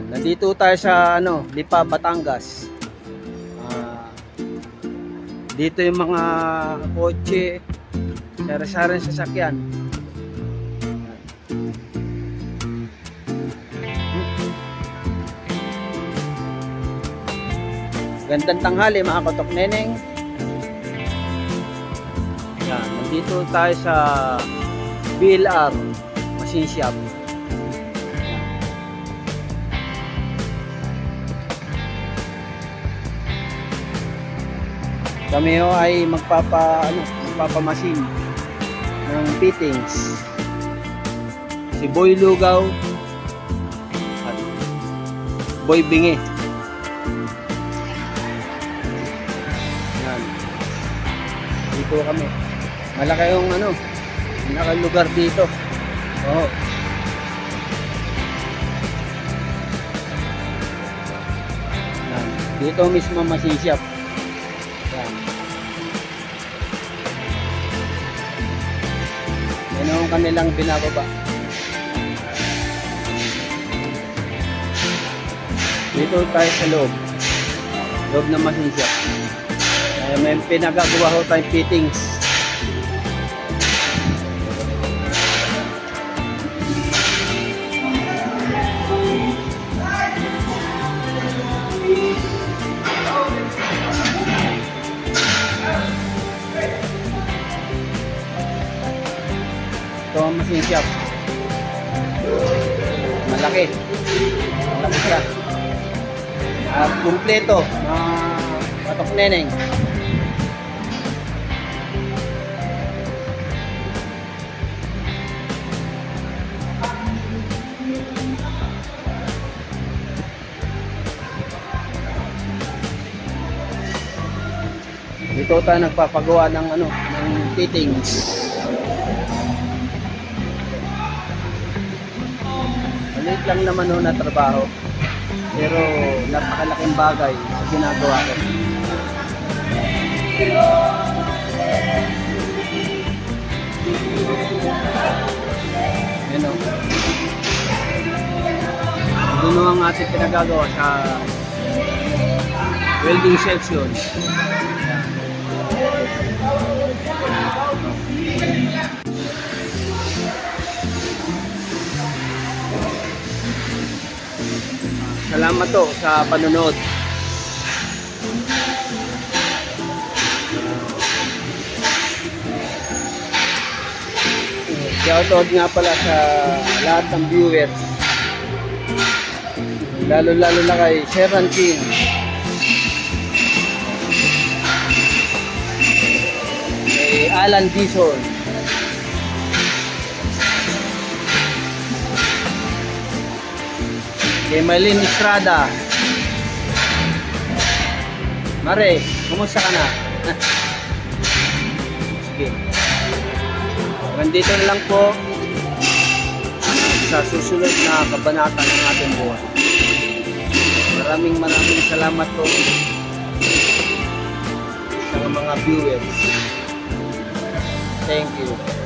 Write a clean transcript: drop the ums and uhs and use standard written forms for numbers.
Nandito tayo sa Lipa, Batangas. Dito yung mga kotse, sari-saring sasakyan. Gandang tanghali mga Katok Neneng. Yan, nandito tayo sa BLR Machine Shop. Kami ay magpapamasin ng fittings. Si Boy Lugaw at Boy Bingi. Yan. Dito kami. Malaki yung lugar dito. Oo. Yan. Dito mismo machine shop. Yan ang kanilang binababa. Dito tayo sa loob ng machine shop. May pinagagawa ho tayong fittings. Ito ang machine shop. Malaki siya at kumpleto Katok Neneng. Dito tayo nagpapagawa ng fittings. Maliit lang naman na trabaho, pero napakalaking bagay sa ginagawa ko. Yan o. Doon ang ating pinagagawa sa welding section. Salamat to sa panonood. Shoutout nga pala sa lahat ng viewers. Lalo na kay Sir Rankin, kay Alan Dizon, kay Maylin Estrada. Mare, kumusta ka na? Sige. Nandito na lang po sa susunod na kabanata ng ating buhay. Maraming salamat po sa mga viewers. Thank you.